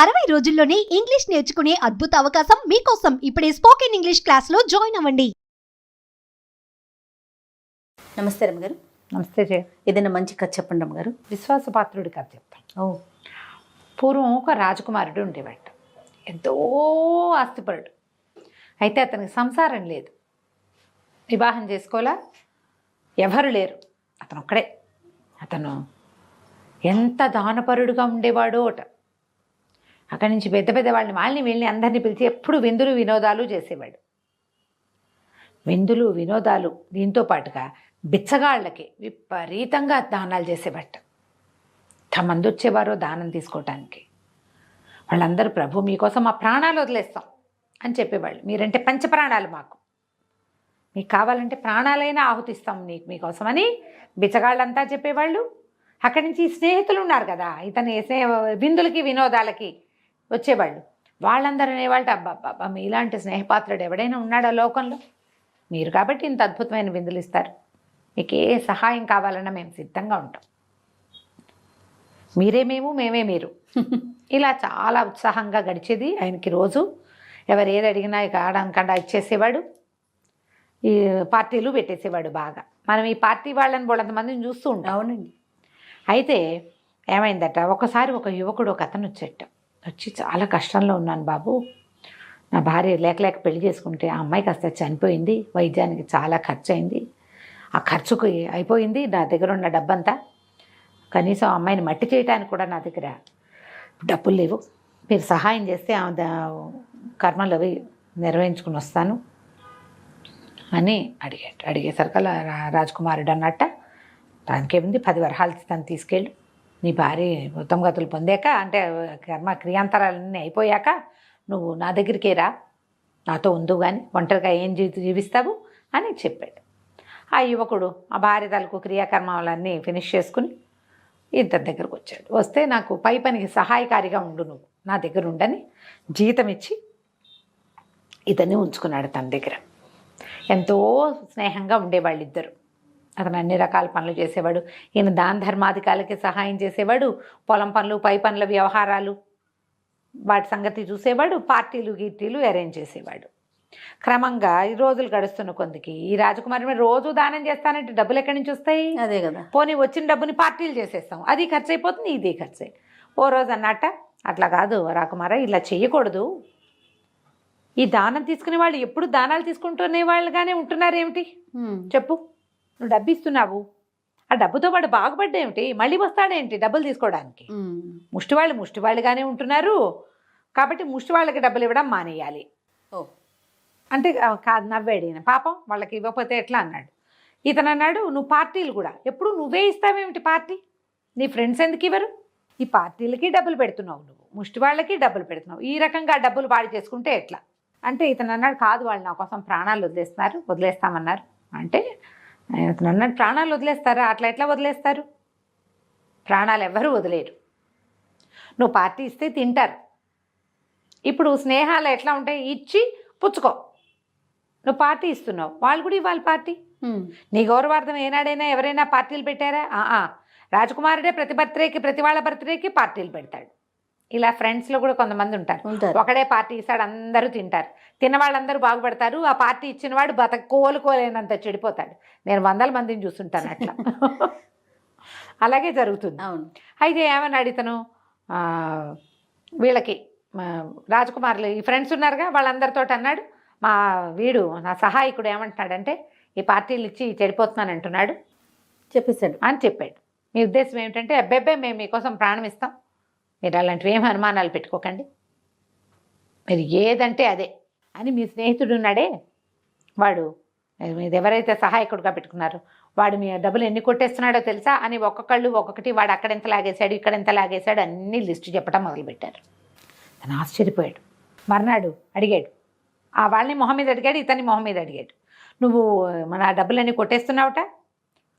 60 రోజుల్లోనే ఇంగ్లీష్ నేర్చుకునే అద్భుత అవకాశం మీకోసం ఇప్పుడే స్పోకెన్ ఇంగ్లీష్ క్లాస్లో జాయిన్ అవ్వండి. నమస్తే రమ్మగారు. నమస్తే జయ. ఏదైనా మంచి కథ చెప్పండి రమ్మగారు. విశ్వాసపాత్రుడి కథ చెప్తాను. పూర్వం ఒక రాజకుమారుడు ఉండేవాడు. ఎంతో ఆస్తిపరుడు. అయితే అతనికి సంసారం లేదు, వివాహం చేసుకోవాలా, ఎవరు లేరు, అతను ఒక్కడే. అతను ఎంత దానపరుడుగా ఉండేవాడో అట. అక్కడి నుంచి పెద్ద పెద్ద వాళ్ళని వీళ్ళని అందరినీ పిలిచి ఎప్పుడు విందులు వినోదాలు చేసేవాడు. విందులు వినోదాలు దీంతో పాటుగా బిచ్చగాళ్ళకి విపరీతంగా దానాలు చేసేవాట. ఎంతమంది వచ్చేవారో దానం తీసుకోవటానికి. వాళ్ళందరూ ప్రభు మీకోసం మా ప్రాణాలు వదిలేస్తాం అని చెప్పేవాళ్ళు. మీరంటే పంచప్రాణాలు మాకు, మీకు కావాలంటే ప్రాణాలైనా ఆహుతిస్తాం మీకోసమని బిచ్చగాళ్ళంతా చెప్పేవాళ్ళు. అక్కడి నుంచి స్నేహితులు ఉన్నారు కదా, ఇతని విందులకి వినోదాలకి వచ్చేవాళ్ళు. వాళ్ళందరూ అనేవాళ్ళు, అబ్బా మీలాంటి స్నేహపాత్రుడు ఎవడైనా ఉన్నాడా లోకంలో? మీరు కాబట్టి ఇంత అద్భుతమైన విందులు ఇస్తారు, మీకు ఏ సహాయం కావాలన్నా మేము సిద్ధంగా ఉంటాం, మీరే మేము మేమే మీరు. ఇలా చాలా ఉత్సాహంగా గడిచేది ఆయనకి. రోజు ఎవరు ఏది అడిగినా ఇక ఆడనకుండా ఇచ్చేసేవాడు. ఈ పార్టీలు పెట్టేసేవాడు బాగా. మనం ఈ పార్టీ వాళ్ళని బోళ్ళంతమందిని చూస్తూ ఉంటాం. అవునండి. అయితే ఏమైందట, ఒకసారి ఒక యువకుడు ఒక అతను వచ్చి చాలా కష్టంలో ఉన్నాను బాబు, నా భార్య లేక పెళ్లి చేసుకుంటే ఆ అమ్మాయి కాస్త చనిపోయింది, వైద్యానికి చాలా ఖర్చు అయింది, ఆ ఖర్చుకు అయిపోయింది నా దగ్గర ఉన్న డబ్బంతా, కనీసం ఆ అమ్మాయిని మట్టి చేయడానికి కూడా నా దగ్గర డబ్బులు లేవు, మీరు సహాయం చేస్తే కర్మలు అవి నిర్వహించుకుని వస్తాను అని అడిగేసరికల్లా రాజకుమారుడు అన్నట్ట, దానికేముంది 10 వరహాలు తను తీసుకెళ్ళు, నీ భార్య ఉత్తమ గతులు పొందాక అంటే క్రియాంతరాలన్నీ అయిపోయాక నువ్వు నా దగ్గరికే రా, నాతో ఉండు కానీ ఒంటరిగా ఏం జీవిస్తావు అని చెప్పాడు. ఆ యువకుడు ఆ భార్య తలకు క్రియాకర్మాలన్నీ ఫినిష్ చేసుకుని ఇతని దగ్గరకు వచ్చాడు. వస్తే నాకు పై పనికి సహాయకారిగా ఉండు, నువ్వు నా దగ్గర ఉండని జీతం ఇచ్చి ఇతన్ని ఉంచుకున్నాడు తన దగ్గర. ఎంతో స్నేహంగా ఉండేవాళ్ళు ఇద్దరు. అతను అన్ని రకాల పనులు చేసేవాడు, ఈయన దాన ధర్మాధికారులకి సహాయం చేసేవాడు, పొలం పనులు పై పనుల వ్యవహారాలు వాటి సంగతి చూసేవాడు, పార్టీలు గీర్టీలు అరేంజ్ చేసేవాడు. క్రమంగా ఈ రోజులు గడుస్తున్న కొందికి ఈ రాజకుమారి మీద రోజు దానం చేస్తానంటే డబ్బులు ఎక్కడి నుంచి వస్తాయి? అదే కదా. పోనీ వచ్చిన డబ్బుని పార్టీలు చేసేస్తాం, అది ఖర్చు అయిపోతుంది, ఇది ఖర్చు. ఓ రోజు అన్నట్ట, అట్లా కాదు రాకుమార, ఇలా చెయ్యకూడదు, ఈ దానం తీసుకునే వాళ్ళు ఎప్పుడు దానాలు తీసుకుంటునే వాళ్ళుగానే ఉంటున్నారేమిటి చెప్పు? నువ్వు డబ్బు ఇస్తున్నావు, ఆ డబ్బుతో వాడు బాగుపడ్డేమిటి, మళ్ళీ వస్తాడేంటి డబ్బులు తీసుకోవడానికి? ముష్టివాళ్ళుగానే ఉంటున్నారు కాబట్టి ముష్టివాళ్ళకి డబ్బులు ఇవ్వడం మానేయాలి. అంటే కాదు, నవ్వాడు ఈయన. పాపం వాళ్ళకి ఇవ్వకపోతే ఎట్లా అన్నాడు. ఇతను అన్నాడు, నువ్వు పార్టీలు కూడా ఎప్పుడు నువ్వే ఇస్తావేమిటి పార్టీ, నీ ఫ్రెండ్స్ ఎందుకు ఇవ్వరు? ఈ పార్టీలకి డబ్బులు పెడుతున్నావు, నువ్వు ముష్టి వాళ్ళకి డబ్బులు పెడుతున్నావు, ఈ రకంగా డబ్బులు పాడు చేసుకుంటే ఎట్లా అంటే ఇతను అన్నాడు, కాదు వాళ్ళు నా కోసం ప్రాణాలు వదిలేస్తామన్నారు. అంటే ఇతను అన్నాడు, ప్రాణాలు వదిలేస్తారా? అట్లా ఎట్లా వదిలేస్తారు? ప్రాణాలు ఎవ్వరూ వదిలేరు. నువ్వు పార్టీ ఇస్తే తింటారు. ఇప్పుడు స్నేహాలు ఎట్లా ఉంటాయి, ఇచ్చి పుచ్చుకో. నువ్వు పార్టీ ఇస్తున్నావు, వాళ్ళు కూడా ఇవ్వాలి పార్టీ. నీ గౌరవార్థం ఏనాడైనా ఎవరైనా పార్టీలు పెట్టారా? రాజకుమారుడే ప్రతి వాళ్ళ బర్త్డేకి పార్టీలు పెడతాడు. ఇలా ఫ్రెండ్స్లో కూడా కొంతమంది ఉంటారు, ఒకడే పార్టీ ఇస్తాడు, అందరూ తింటారు, తిన్న వాళ్ళందరూ బాగుపడతారు, ఆ పార్టీ ఇచ్చిన వాడు కోలుకోలేనంత చెడిపోతాడు. నేను 100 మందిని చూస్తుంటాను అట్లా. అలాగే జరుగుతుంది. అయితే ఏమన్నాడు ఇతను, వీళ్ళకి రాజకుమారులు ఈ ఫ్రెండ్స్ ఉన్నారుగా వాళ్ళందరితో అన్నాడు, నా సహాయకుడు ఏమంటున్నాడంటే ఈ పార్టీలు ఇచ్చి చెడిపోతున్నాను అంటున్నాడు చెప్పేశాడు అని చెప్పాడు. మీ ఉద్దేశం ఏమిటంటే, అబ్బాయి మేము మీకోసం ప్రాణం ఇస్తాం, మీరు అలాంటివి ఏం అనుమానాలు పెట్టుకోకండి, మీరు ఏదంటే అదే అని. మీ స్నేహితుడు ఉన్నాడే వాడు, మీరు ఎవరైతే సహాయకుడుగా పెట్టుకున్నారో వాడు మీ డబ్బులు ఎన్ని కొట్టేస్తున్నాడో తెలుసా అని ఒక్కొక్కటి వాడు అక్కడెంత లాగేశాడు ఇక్కడెంత లాగేశాడు అన్నీ లిస్టు చెప్పడం మొదలుపెట్టారు. తను ఆశ్చర్యపోయాడు. మర్నాడు అడిగాడు, ఆ వాళ్ళని మొహం మీద అడిగాడు, ఇతన్ని మొహం మీద అడిగాడు, నువ్వు మన డబ్బులన్నీ కొట్టేస్తున్నావుట,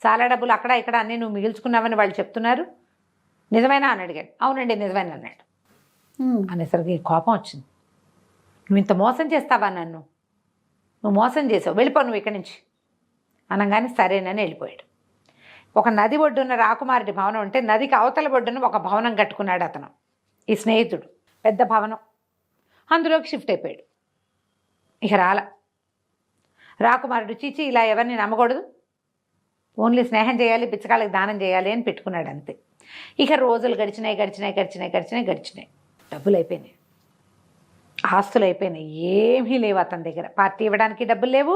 చాలా డబ్బులు అక్కడ ఇక్కడ అన్నీ నువ్వు మిగిల్చుకున్నావని వాళ్ళు చెప్తున్నారు, నిజమేనా అని అడిగాడు. అవునండి నిజమేనా అన్నాడు. అనేసరికి కోపం వచ్చింది. నువ్వు ఇంత మోసం చేస్తావా నన్ను, నువ్వు మోసం చేసావు, వెళ్ళిపో నువ్వు ఇక్కడి నుంచి అనగానే సరేనని వెళ్ళిపోయాడు. ఒక నది ఒడ్డున్న రాకుమారుడి భవనం ఉంటే నదికి అవతల ఒడ్డున ఒక భవనం కట్టుకున్నాడు అతను, ఈ స్నేహితుడు. పెద్ద భవనం, అందులోకి షిఫ్ట్ అయిపోయాడు. ఇక రాకుమారుడు చీచి ఇలా ఎవరిని నమ్మకూడదు, ఓన్లీ స్నేహం చేయాలి, బిచ్చగాళ్ళకి దానం చేయాలి అని పెట్టుకున్నాడు అంతే. ఇక రోజులు గడిచినాయి, డబ్బులు అయిపోయినాయి, ఆస్తులు అయిపోయినాయి, ఏమీ లేవు అతని దగ్గర. పార్టీ ఇవ్వడానికి డబ్బులు లేవు,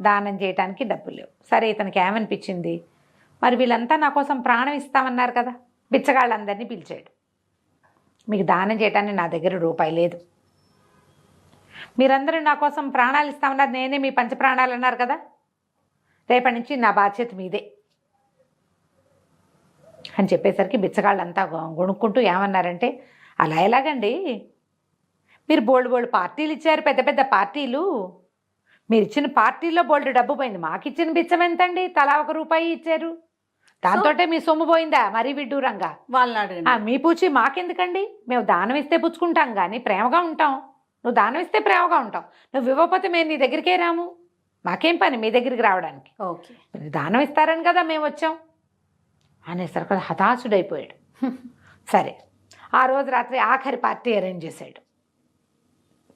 దానం చేయడానికి డబ్బులు లేవు. సరే, ఇతనికి ఏమనిపించింది, మరి వీళ్ళంతా నా కోసం ప్రాణం ఇస్తామన్నారు కదా, బిచ్చగాళ్ళందరినీ పిలిచాడు. మీకు దానం చేయడానికి నా దగ్గర రూపాయి లేదు, మీరందరూ నా కోసం ప్రాణాలు ఇస్తామన్నారు, నేనే మీ పంచప్రాణాలు అన్నారు కదా, రేపటి నుంచి నా బాధ్యత మీదే అని చెప్పేసరికి బిచ్చగాళ్ళంతా గొణుక్కుంటూ ఏమన్నారంటే, అలా ఎలాగండి, మీరు బోల్డ్ పార్టీలు ఇచ్చారు, పెద్ద పెద్ద పార్టీలు, మీరు ఇచ్చిన పార్టీల్లో బోల్డ్ డబ్బు పోయింది, మాకు ఇచ్చిన బిచ్చం ఎంతండి, తలా ₹1 ఇచ్చారు, దాంతో మీ సొమ్ము పోయిందా మరీ విడ్డూరంగా. వాళ్ళని అడగండి. మీ పూచి మాకెందుకండి, మేము దానం ఇస్తే పుచ్చుకుంటాం కానీ ప్రేమగా ఉంటాం, నువ్వు దానం ఇస్తే ప్రేమగా ఉంటాం, నువ్వు ఇవ్వకపోతే మేము నీ దగ్గరికే రాము, మాకేం పని మీ దగ్గరికి రావడానికి, ఓకే మీరు దానం ఇస్తారని కదా మేము వచ్చాం అనేసరికి హతాశుడైపోయాడు. సరే, ఆ రోజు రాత్రి ఆఖరి పార్టీ అరేంజ్ చేశాడు.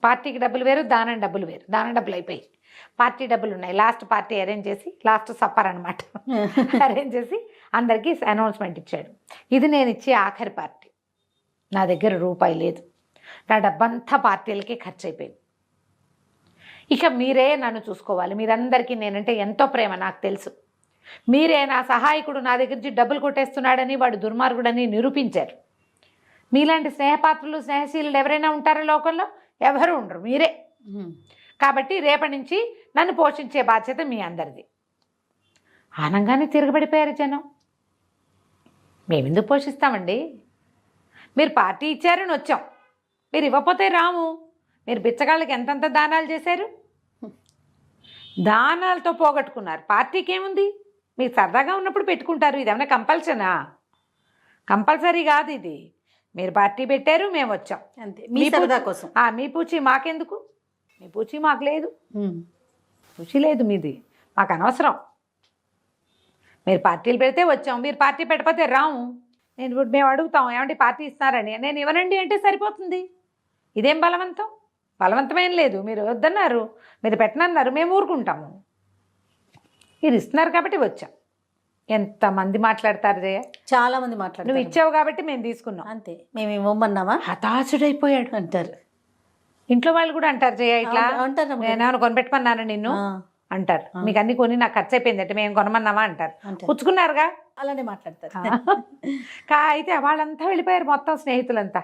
పార్టీకి డబ్బులు వేరు, దానం డబ్బులు వేరు. దానం డబ్బులు అయిపోయి పార్టీ డబ్బులు ఉన్నాయి. లాస్ట్ పార్టీ అరేంజ్ చేసి, లాస్ట్ సప్పర్ అనమాట, అరేంజ్ చేసి అందరికీ అనౌన్స్మెంట్ ఇచ్చాడు, ఇది నేను ఇచ్చే ఆఖరి పార్టీ, నా దగ్గర రూపాయి లేదు, నా డబ్బంతా పార్టీలకి ఖర్చు అయిపోయింది, ఇక మీరే నన్ను చూసుకోవాలి, మీరందరికీ నేనంటే ఎంతో ప్రేమ నాకు తెలుసు, మీరే నా సహాయకుడు, నా దగ్గర నుంచి డబ్బులు కొట్టేస్తున్నాడని వాడు దుర్మార్గుడని నిరూపించారు. మీలాంటి స్నేహపాత్రులు స్నేహశీలు ఎవరైనా ఉంటారో లోకంలో? ఎవరు ఉండరు, మీరే. కాబట్టి రేపటి నుంచి నన్ను పోషించే బాధ్యత మీ అందరిది. ఆనంగానే తిరగబడిపోయారు జనం. మేమెందుకు పోషిస్తామండి, మీరు పార్టీ ఇచ్చారని వచ్చాం, మీరు ఇవ్వకపోతే రాము, మీరు బిచ్చగాళ్ళకి ఎంతంత దానాలు చేశారు, దానాలతో పోగొట్టుకున్నారు. పార్టీకి ఏముంది, మీరు సరదాగా ఉన్నప్పుడు పెట్టుకుంటారు, ఇది ఏమైనా కంపల్సనా? కంపల్సరీ కాదు ఇది, మీరు పార్టీ పెట్టారు, మేము వచ్చాం అంతే, మీ సరదా కోసం. మీ పూచి మాకెందుకు, మీ పూచి మాకు లేదు, పూచి లేదు మీది, మాకు అనవసరం, మీరు పార్టీలు పెడితే వచ్చాం, మీరు పార్టీ పెట్టకపోతే రాము. నేను ఇప్పుడు మేము అడుగుతాం, ఏమంటే పార్టీ ఇస్తున్నారని, నేను ఇవ్వనండి అంటే సరిపోతుంది, ఇదేం బలవంతం? బలవంతమేం లేదు, మీరు వద్దన్నారు, మీరు పెట్టనన్నారు, మేము ఊరుకుంటాము, మీరు ఇస్తున్నారు కాబట్టి వచ్చాం. ఎంతమంది మాట్లాడతారు జయ, చాలా మంది మాట్లాడారు. నువ్వు ఇచ్చావు కాబట్టి మేము తీసుకున్నాం అంతే, మేము ఇవ్వమన్నామా? హతాశుడైపోయాడు అంటారు ఇంట్లో వాళ్ళు కూడా అంటారు జయ, ఇట్లా అంటారు, నేనేమైనా కొనిపెట్టమన్నాను నిన్ను అంటారు, మీకు అన్ని కొని నాకు ఖర్చు అయిపోయింది అంటే మేము కొనమన్నామా అంటారు, పుచ్చుకున్నారుగా, అలానే మాట్లాడతారు. అయితే వాళ్ళంతా వెళ్ళిపోయారు, మొత్తం స్నేహితులంతా.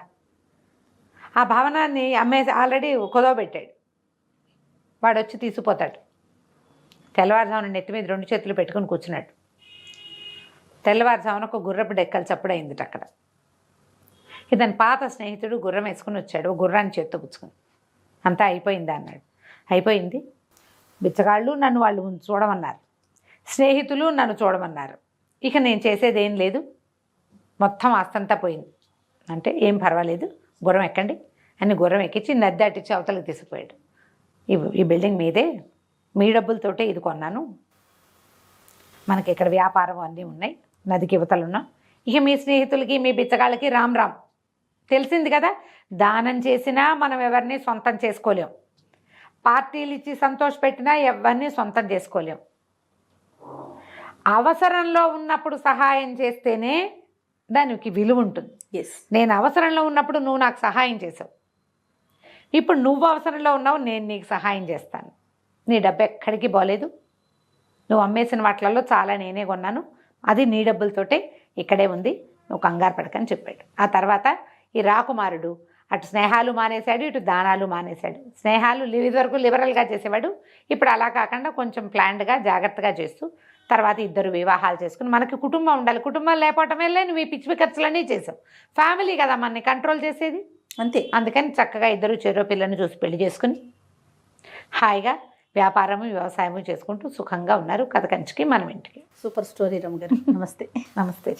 ఆ భవనాన్ని అమ్మేసి ఆల్రెడీ కుదవబెట్టాడు, వాడు వచ్చి తీసుకుపోతాడు. తెల్లవారుజామున నెత్తి మీద 2 చేతులు పెట్టుకుని కూర్చున్నాడు. తెల్లవారుజామున ఒక గుర్రపు డెక్కలు చప్పుడైంది అక్కడ. ఇతని పాత స్నేహితుడు గుర్రం వేసుకుని వచ్చాడు, గుర్రాన్ని చేత్తో పుచ్చుకుని. అంతా అయిపోయిందా అన్నాడు. అయిపోయింది, బిచ్చగాళ్ళు నన్ను వాళ్ళు చూడమన్నారు, స్నేహితులు నన్ను చూడమన్నారు, ఇక నేను చేసేది ఏం లేదు, మొత్తం ఆస్తంతా పోయింది అంటే ఏం పర్వాలేదు, గుర్రం ఎక్కండి అని గుర్రం ఎక్కించి నది దాటించి అవతలకి తీసుకుపోయాడు. ఈ బిల్డింగ్ మీదే, మీ డబ్బులతోటే ఇది కొన్నాను, మనకి ఇక్కడ వ్యాపారం అన్నీ ఉన్నాయి, నదికి యువతలు ఉన్నాం, ఇక మీ స్నేహితులకి మీ బిచ్చగాళ్ళకి రామ్ రామ్. తెలిసింది కదా, దానం చేసినా మనం ఎవరిని సొంతం చేసుకోలేం, పార్టీలు ఇచ్చి సంతోషపెట్టినా ఎవరిని సొంతం చేసుకోలేం. అవసరంలో ఉన్నప్పుడు సహాయం చేస్తేనే దానికి విలువ ఉంటుంది. నేను అవసరంలో ఉన్నప్పుడు నువ్వు నాకు సహాయం చేసావు, ఇప్పుడు నువ్వు అవసరంలో ఉన్నావు, నేను నీకు సహాయం చేస్తాను, నీ డబ్బు ఎక్కడికి పోలేదు, నువ్వు అమ్మేసిన వాటిలలో చాలా నేనే కొన్నాను, అది నీ డబ్బులతోటే ఇక్కడే ఉంది, నువ్వు కంగారు పడకని చెప్పాడు. ఆ తర్వాత ఈ రాకుమారుడు అటు స్నేహాలు మానేశాడు, ఇటు దానాలు మానేశాడు. స్నేహాలు ఇదివరకు లిబరల్గా చేసేవాడు, ఇప్పుడు అలా కాకుండా కొంచెం ప్లాన్డ్గా జాగ్రత్తగా చేస్తూ తర్వాత ఇద్దరు వివాహాలు చేసుకుని, మనకి కుటుంబం ఉండాలి, కుటుంబం లేకపోవటం వల్లే నువ్వు ఈ పిచ్చి ఖర్చులన్నీ చేసావు, ఫ్యామిలీ కదా మనని కంట్రోల్ చేసేది అంతే. అందుకని చక్కగా ఇద్దరు చెరో పిల్లని చూసి పెళ్లి చేసుకుని హాయిగా వ్యాపారము వ్యవసాయము చేసుకుంటూ సుఖంగా ఉన్నారు. కథ కంచికి మనం ఇంటికి. సూపర్ స్టోరీ రమ్మ గారు. నమస్తే. నమస్తే.